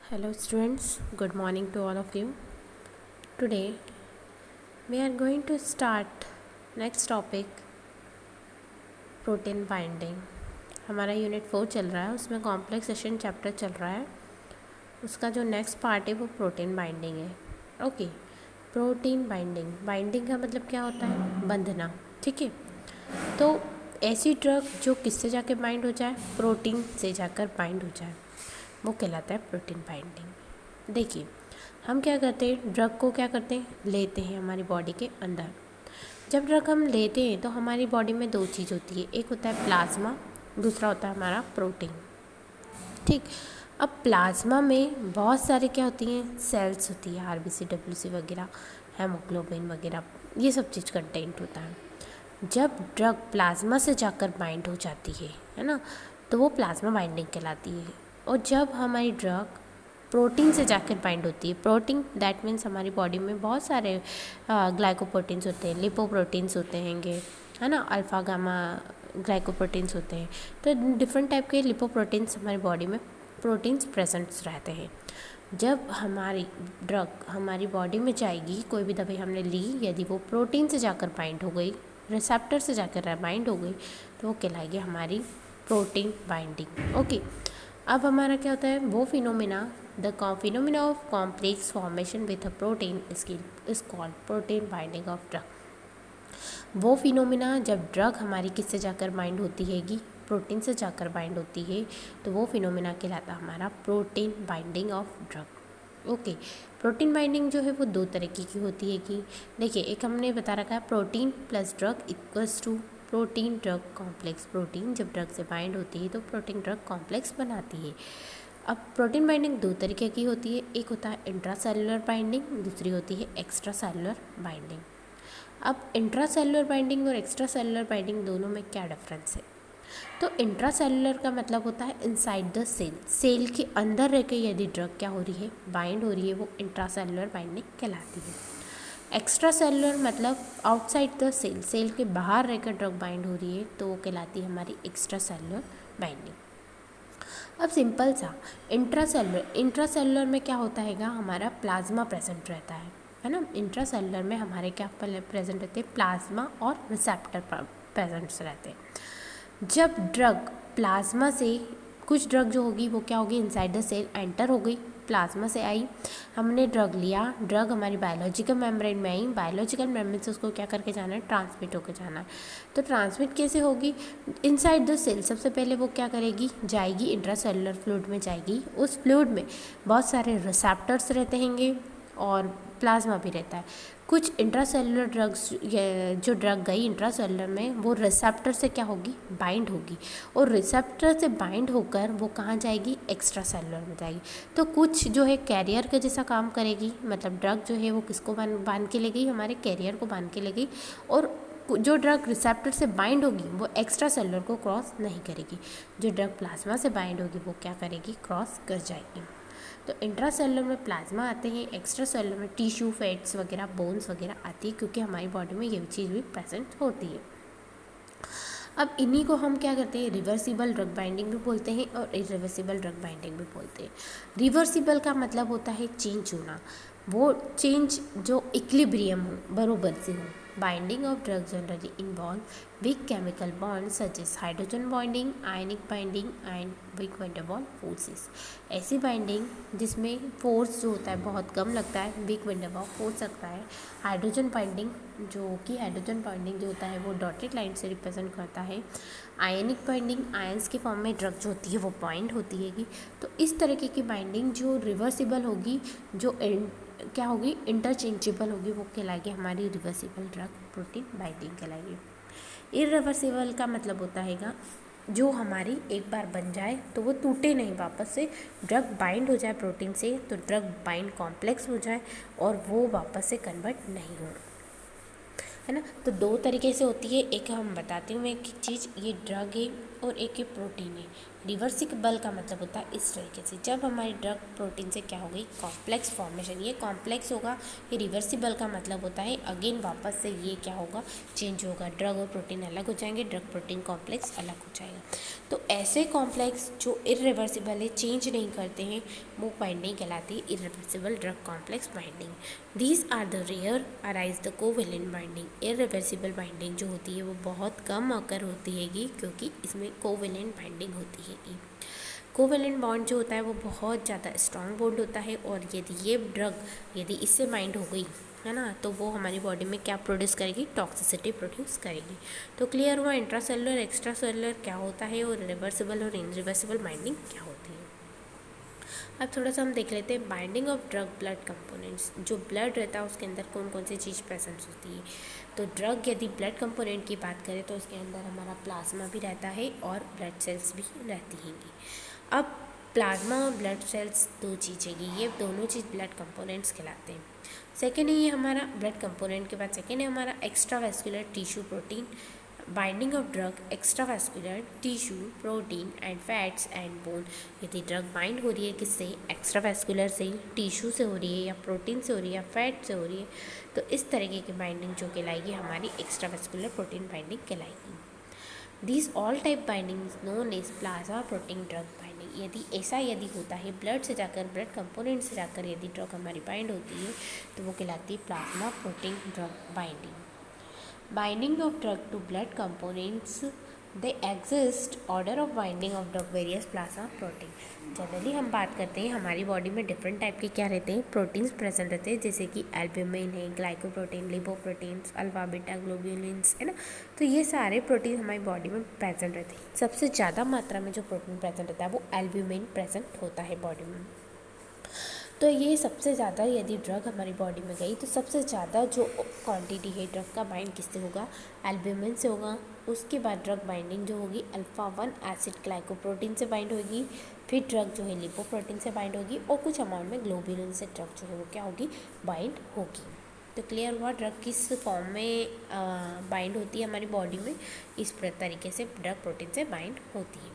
Hello students, good morning to all of you. Today we are going to start next topic protein binding. हमारा unit 4 चल रहा है, उसमें complex session chapter चल रहा है। उसका जो नेक्स्ट पार्ट है वो प्रोटीन बाइंडिंग है। ओके, प्रोटीन बाइंडिंग, बाइंडिंग का मतलब क्या होता है? बंधना। ठीक है, तो ऐसी ड्रग जो किससे जाकर बाइंड हो जाए? प्रोटीन से जाकर बाइंड हो जाए, वो कहलाता है प्रोटीन बाइंडिंग। देखिए, हम क्या करते हैं, ड्रग को क्या करते हैं, लेते हैं हमारी बॉडी के अंदर। जब ड्रग हम लेते हैं तो हमारी बॉडी में दो चीज़ होती है, एक होता है प्लाज्मा, दूसरा होता है हमारा प्रोटीन। ठीक, अब प्लाज्मा में बहुत सारे क्या होती हैं, सेल्स होती है, आरबीसी, डब्ल्यूसी वगैरह, हेमोग्लोबिन वगैरह, ये सब चीज़ कंटेंट होता है। जब ड्रग प्लाज्मा से जाकर बाइंड हो जाती है ना, तो वो प्लाज्मा बाइंडिंग कहलाती है। और जब हमारी ड्रग प्रोटीन से जाकर बाइंड होती है, प्रोटीन दैट मीन्स हमारी बॉडी में बहुत सारे ग्लाइकोप्रोटीन्स होते हैं, लिपोप्रोटीन्स होते हैंगे, है ना, अल्फ़ा गामा ग्लाइकोप्रोटीन्स होते हैं। तो डिफरेंट टाइप के लिपोप्रोटीन्स हमारी बॉडी में प्रोटीन्स प्रेजेंट्स रहते हैं। जब हमारी ड्रग हमारी बॉडी में जाएगी, कोई भी दवाई हमने ली, यदि वो प्रोटीन से जाकर बाइंड हो गई, रिसेप्टर से जाकर बाइंड हो गई, तो वो कहलाएगी हमारी प्रोटीन बाइंडिंग। ओके, अब हमारा क्या होता है, वो phenomena, the phenomena of complex formation with a protein is called protein binding of drug. वो फिनोमिना जब ड्रग हमारी किससे जाकर बाइंड होती हैगी, प्रोटीन से जाकर बाइंड होती है, तो वो फिनोमिना कहलाता है हमारा protein binding of drug. Okay, protein binding जो है वो दो तरीके की होती है कि देखिए, एक हमने बता रखा है protein plus drug equals to protein drug complex. Protein जब ड्रग से बाइंड होती है तो प्रोटीन ड्रग कॉम्प्लेक्स बनाती है। अब प्रोटीन बाइंडिंग दो तरीके की होती है, एक होता है इंट्रासेलुलर बाइंडिंग, दूसरी होती है एक्स्ट्रा सेलुलर बाइंडिंग। अब इंट्रासेलुलर बाइंडिंग और एक्स्ट्रा सेलुलर बाइंडिंग दोनों में क्या डिफरेंस है? तो इंट्रासेलुलर का मतलब होता है इनसाइड द सेल, सेल के अंदर रह के यदि ड्रग क्या हो रही है, बाइंड हो रही है, वो इंट्रासेलुलर बाइंडिंग कहलाती है। एक्स्ट्रा सेलुलर मतलब आउटसाइड द सेल, सेल के बाहर रहकर ड्रग बाइंड हो रही है, तो वो कहलाती है हमारी एक्स्ट्रा सेलुलर बाइंडिंग। अब सिंपल सा इंट्रासेलुलर में क्या होता हैगा, हमारा प्लाज्मा प्रेजेंट रहता है ना। इंट्रासेलुलर में हमारे क्या प्रेजेंट रहते हैं, प्लाज्मा और रिसेप्टर प्रेजेंट्स रहते हैं। जब ड्रग प्लाज्मा से, कुछ ड्रग जो होगी वो क्या होगी, इनसाइड द सेल एंटर हो गई, प्लाज्मा से आई, हमने ड्रग लिया, ड्रग हमारी बायोलॉजिकल मेम्ब्रेन में आई, बायोलॉजिकल मेम्ब्रेन से उसको क्या करके जाना है, ट्रांसमिट होकर जाना है। तो ट्रांसमिट कैसे होगी, इनसाइड द सेल सबसे पहले वो क्या करेगी, जाएगी इंट्रासेलुलर फ्लूइड में जाएगी। उस फ्लूइड में बहुत सारे रिसेप्टर्स रहते हैंगे और प्लाज्मा भी रहता है। कुछ इंट्रासेलुलर ड्रग्स, जो ड्रग गई इंट्रासेलुलर में, वो रिसेप्टर से क्या होगी, बाइंड होगी, और रिसेप्टर से बाइंड होकर वो कहाँ जाएगी, एक्स्ट्रा सेलुलर में जाएगी। तो कुछ जो है कैरियर का जैसा काम करेगी, मतलब ड्रग जो है वो किसको बांध के ले गई, हमारे कैरियर को बांध के ले गई, और जो ड्रग रिसेप्टर से बाइंड होगी वो एक्स्ट्रा सेलुलर को क्रॉस नहीं करेगी। जो ड्रग प्लाज्मा से बाइंड होगी वो क्या करेगी, क्रॉस कर जाएगी। तो इंट्रासेलुलर में प्लाज्मा आते हैं, एक्स्ट्रा सेलुलर में टिश्यू, फैट्स वगैरह, बोन्स वगैरह आती है, क्योंकि हमारी बॉडी में ये चीज़ भी प्रेजेंट होती है। अब इन्हीं को हम क्या करते हैं, रिवर्सिबल ड्रग बाइंडिंग भी बोलते हैं और इरिवर्सिबल ड्रग बाइंडिंग भी बोलते हैं। रिवर्सिबल का मतलब होता है चेंज होना, वो चेंज जो इक्विलिब्रियम हो, बरोबर से हो। Binding of drug generally involve weak chemical bonds such as hydrogen bonding, ionic binding and weak van der Waals forces। ऐसी बाइंडिंग जिसमें फोर्स जो होता है बहुत कम लगता है, weak van der Waals force लगता है। हाइड्रोजन बाइंडिंग, जो कि हाइड्रोजन बाइंडिंग जो होता है वो डॉटेड लाइन से रिप्रेजेंट करता है। आयनिक बाइंडिंग, आयंस के फॉर्म में ड्रग जो होती है वो बाइंड होती हैगी। तो इस तरीके की बाइंडिंग जो रिवर्सिबल होगी, जो क्या होगी, इंटरचेंजेबल होगी, वो कहलाएगी हमारी रिवर्सिबल ड्रग प्रोटीन बाइंडिंग कहलाएगी। इरिवर्सिबल का मतलब होता हैगा जो हमारी एक बार बन जाए तो वो टूटे नहीं, वापस से ड्रग बाइंड हो जाए प्रोटीन से, तो ड्रग बाइंड कॉम्प्लेक्स हो जाए और वो वापस से कन्वर्ट नहीं हो, है ना। तो दो तरीके से होती है, एक हम बताती हूँ मैं एक चीज़, ये ड्रग है और एक ये प्रोटीन है। रिवर्सिबल का मतलब होता है इस तरीके से, जब हमारी ड्रग प्रोटीन से क्या हो गई, कॉम्प्लेक्स फॉर्मेशन, ये कॉम्प्लेक्स होगा। ये रिवर्सिबल का मतलब होता है अगेन वापस से ये क्या होगा, चेंज होगा, ड्रग और प्रोटीन अलग हो जाएंगे, ड्रग प्रोटीन कॉम्प्लेक्स अलग हो जाएगा। तो ऐसे कॉम्प्लेक्स जो इरिवर्सिबल है, चेंज नहीं करते हैं, वो बाइंडिंग कहलाती है irreversible drug complex binding. These are the rare arise the covalent binding. Irreversible binding जो होती है वो बहुत कम अकर होती हैगी, क्योंकि इसमें कोवेलेंट बाइंडिंग होती हैगी। कोवेलेंट बॉन्ड जो होता है वो बहुत ज़्यादा स्ट्रॉन्ग बॉन्ड होता है, और यदि ये ड्रग यदि इससे बाइंड हो गई है ना, तो वो हमारी बॉडी में क्या प्रोड्यूस करेगी, टॉक्सिसिटी प्रोड्यूस करेगी। तो क्लियर हुआ इंट्रा सेलुलर एक्स्ट्रा सेलुलर क्या होता है, और रिवर्सिबल और इनरिवर्सिबल बाइंडिंग क्या होती है। अब थोड़ा सा हम देख लेते हैं binding of drug blood components. जो ब्लड रहता है उसके अंदर कौन कौन सी चीज़ प्रेजेंट होती है। तो ड्रग यदि ब्लड कंपोनेंट की बात करें तो उसके अंदर हमारा प्लाज्मा भी रहता है और ब्लड सेल्स भी रहती हैंगी। अब प्लाज्मा और ब्लड सेल्स दो चीज़ें हैं, ये दोनों चीज़ ब्लड कंपोनेंट्स कहलाते हैं। सेकेंड है ये हमारा ब्लड कंपोनेंट के बाद सेकेंड है हमारा extra vascular tissue protein. Binding of drug extra vascular tissue protein and fats and bone. यदि ड्रग बाइंड हो रही है किससे, एक्स्ट्रा वेस्कुलर से, टिश्यू से हो रही है, या प्रोटीन से हो रही है, या फैट से हो रही है, तो इस तरीके की बाइंडिंग जो कहलाएगी हमारी एक्स्ट्रा वेस्कुलर प्रोटीन बाइंडिंग कहलाएगी। These all type binding known as plasma protein drug binding. यदि होता है ब्लड से जाकर, ब्लड कंपोनेंट से जाकर यदि ड्रग हमारी बाइंड होती है तो वो कहलाती है plasma protein drug binding. Binding of drug to blood components, they exist order of binding of drug various plasma protein. Generally हम बात करते हैं हमारी बॉडी में डिफरेंट टाइप के क्या रहते हैं, प्रोटीन्स प्रेजेंट रहते हैं, जैसे कि एल्ब्यूमिन है, ग्लाइकोप्रोटीन, लिपोप्रोटीन्स, अल्फा बीटा ग्लोब्यूलिन्स, है ना। तो ये सारे प्रोटीन हमारी बॉडी में प्रेजेंट रहते हैं। सबसे ज़्यादा मात्रा में जो प्रोटीन प्रेजेंट रहता है वो एल्ब्यूमिन प्रेजेंट होता है बॉडी में। तो ये सबसे ज़्यादा यदि ड्रग हमारी बॉडी में गई तो सबसे ज़्यादा जो क्वांटिटी है ड्रग का बाइंड किससे होगा, एल्ब्यूमिन से होगा। उसके बाद ड्रग बाइंडिंग जो होगी अल्फा 1 एसिड ग्लाइकोप्रोटीन से बाइंड होगी, फिर ड्रग जो है लिपोप्रोटीन से बाइंड होगी, और कुछ अमाउंट में ग्लोब्यूलिन से ड्रग जो है वो क्या होगी, बाइंड होगी। तो क्लियर हुआ ड्रग किस फॉर्म में बाइंड होती है हमारी बॉडी में, इस तरीके से ड्रग प्रोटीन से बाइंड होती है।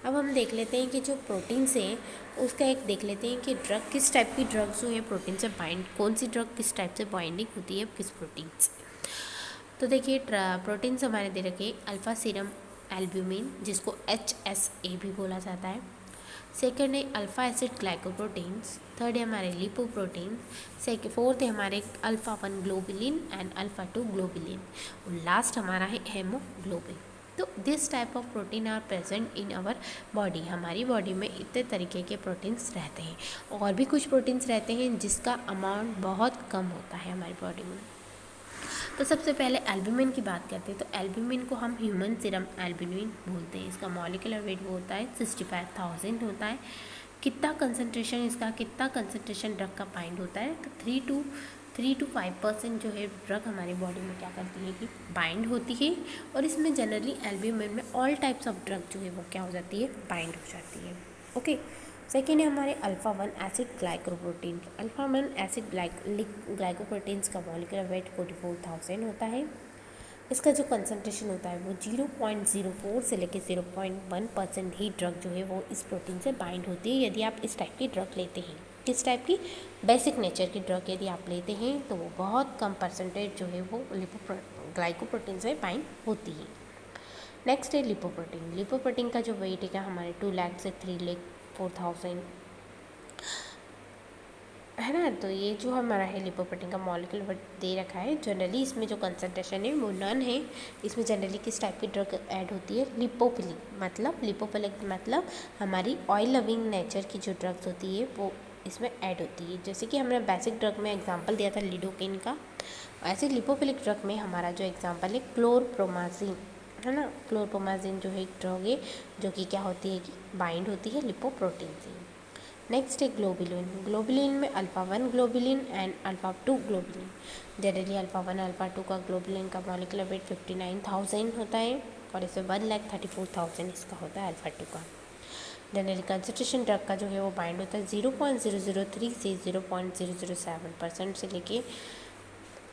अब हम देख लेते हैं कि जो प्रोटीन्स हैं उसका एक देख लेते हैं कि ड्रग किस टाइप की ड्रग्स जो है प्रोटीन से बाइंड, कौन सी ड्रग किस टाइप से बाइंडिंग होती है किस प्रोटीन से। तो देखिए प्रोटीन्स हमारे दे रखे अल्फा सीरम एल्ब्यूमिन, जिसको HSA भी बोला जाता है। सेकेंड है अल्फा एसिड ग्लाइकोप्रोटीन्स। थर्ड है हमारे लिपोप्रोटीन। फोर्थ है हमारे alpha 1 globulin and alpha 2 globulin. और लास्ट हमारा है हेमोग्लोबिन। तो this type of protein are present in our body. हमारी बॉडी में इतने तरीके के प्रोटीन्स रहते हैं, और भी कुछ प्रोटीन्स रहते हैं जिसका अमाउंट बहुत कम होता है हमारी बॉडी में। तो सबसे पहले एल्ब्यूमिन की बात करते हैं। तो एल्ब्यूमिन को हम ह्यूमन सीरम एल्ब्यूमिन बोलते हैं। इसका मॉलिक्यूलर वेट वो होता है 65,000 होता है। कितना कंसनट्रेशन ड्रग का बाइंड होता है, तो 3 to 5% जो है ड्रग हमारी बॉडी में क्या करती है कि बाइंड होती है। और इसमें जनरली एल्ब्यूमिन में ऑल टाइप्स ऑफ ड्रग जो है वो क्या हो जाती है, बाइंड हो जाती है। ओके, सेकेंड है हमारे alpha 1 acid glycoprotein. Alpha 1 acid glycoproteins का मॉलिक्यूलर वेट 44,000 होता है। इसका जो कंसनट्रेशन होता है वो 0.04 से लेकर 0.1% ही ड्रग जो है वो इस प्रोटीन से बाइंड होती है यदि आप इस टाइप की ड्रग लेते हैं। किस टाइप की, बेसिक नेचर की ड्रग यदि आप लेते हैं तो वो बहुत कम परसेंटेज जो है वो ग्लाइकोप्रोटीन से बाइंड होती है। नेक्स्ट है लिपोप्रोटीन। लिपोप्रोटीन का जो वेट है हमारे 2 लाख से 3,04,000 है ना। तो ये जो हमारा है लिपोप्रोटीन का मॉलिक्यूलर वेट दे रखा है। जनरली इसमें जो कंसनट्रेशन है वो नन है। इसमें जनरली किस टाइप की ड्रग ऐड होती है, लिपोफिलिक मतलब हमारी ऑयल लविंग नेचर की जो ड्रग्स होती है वो इसमें ऐड होती है। जैसे कि हमने बेसिक ड्रग में एग्जांपल दिया था लिडोकेन का, ऐसे लिपोफिलिक ड्रग में हमारा जो एग्जांपल है क्लोरप्रोमाजिन, है ना। क्लोरप्रोमाजिन जो है एक ड्रग है जो कि क्या होती है कि बाइंड होती है लिपोप्रोटीन से। नेक्स्ट है ग्लोबुलिन। ग्लोबुलिन में alpha 1 globulin and alpha 2 globulin. Generally alpha 1 alpha 2 का ग्लोबुलिन का मॉलिक्यूलर वेट 59,000 होता है, और इसमें 1,34,000 इसका होता है अल्फा 2 का। जनरली कंसनट्रेशन ड्रग का जो है वो बाइंड होता है 0.003 से 0.007% से लेके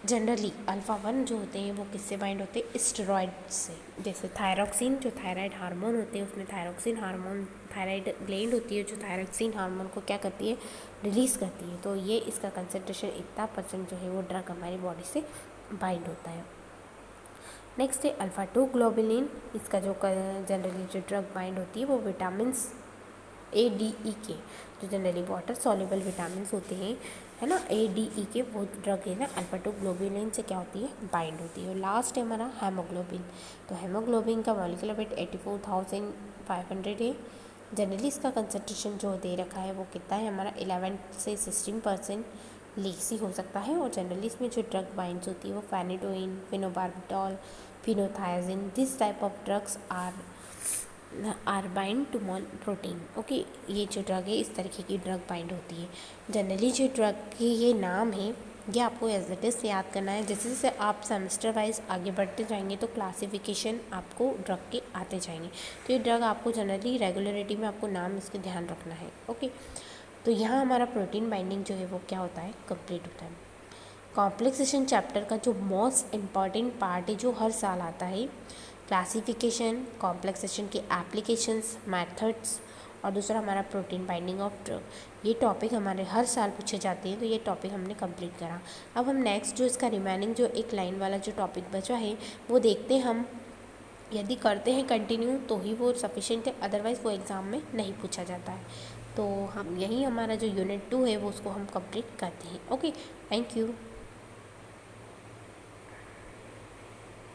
जनरली अल्फ़ा 1 जो होते हैं वो किससे बाइंड होते हैं, स्टेरॉइड से। जैसे थायरॉक्सिन जो थायराइड हार्मोन होते हैं, उसमें थायरॉक्सिन हार्मोन, थायराइड ग्लैंड होती है जो थायरॉक्सिन हार्मोन को क्या करती है, रिलीज़ करती है। तो ये इसका कंसंट्रेशन इतना परसेंट जो है वो ड्रग हमारी बॉडी से बाइंड होता है। नेक्स्ट है अल्फ़ा 2 ग्लोबुलिन। इसका जो जनरली जो ड्रग बाइंड होती है वो विटामिन ADE के, जो जनरली वाटर सॉल्युबल विटामिन होते हैं, है ना, ADE के, वो ड्रग है ना अल्फ़ा 2 ग्लोबुलिन से क्या होती है, बाइंड होती है। और लास्ट है हमारा हेमोग्लोबिन। तो हेमोग्लोबिन का मॉलिक्यूलर वेट 84,500 है। जनरली इसका कंसंट्रेशन जो दे रखा है वो कितना है हमारा, 11 से 16% लीसी हो सकता है। और जनरली इसमें जो ड्रग बाइंड्स होती है वो phenytoin, phenobarbital, phenothiazine, this type of drugs are bind to protein. Okay, ये जो ड्रग है इस तरीके की ड्रग बाइंड होती है। जनरली जो ड्रग के ये नाम है ये आपको एज इट इज़ याद करना है। जैसे जैसे आप सेमेस्टर वाइज आगे बढ़ते जाएंगे तो क्लासिफिकेशन आपको ड्रग के आते जाएंगे। तो ये ड्रग आपको जनरली रेगुलरिटी में आपको नाम इसके ध्यान रखना है। ओके, तो यहाँ हमारा प्रोटीन बाइंडिंग जो है वो क्या होता है, कंप्लीट होता है। कॉम्प्लेक्सेशन चैप्टर का जो मोस्ट इम्पॉर्टेंट पार्ट है जो हर साल आता है, क्लासिफिकेशन, कॉम्प्लेक्सेशन के एप्लीकेशंस, मेथड्स, और दूसरा हमारा प्रोटीन बाइंडिंग ऑफ ड्रग। ये टॉपिक हमारे हर साल पूछे जाते हैं। तो ये टॉपिक हमने कंप्लीट करा। अब हम नेक्स्ट जो इसका रिमेनिंग जो एक लाइन वाला जो टॉपिक बचा है वो देखते हैं हम। यदि करते हैं कंटिन्यू तो ही वो सफिशिएंट है, अदरवाइज़ वो एग्ज़ाम में नहीं पूछा जाता है। तो हम यही हमारा जो यूनिट 2 है वो उसको हम कंप्लीट करते हैं। Okay, thank you.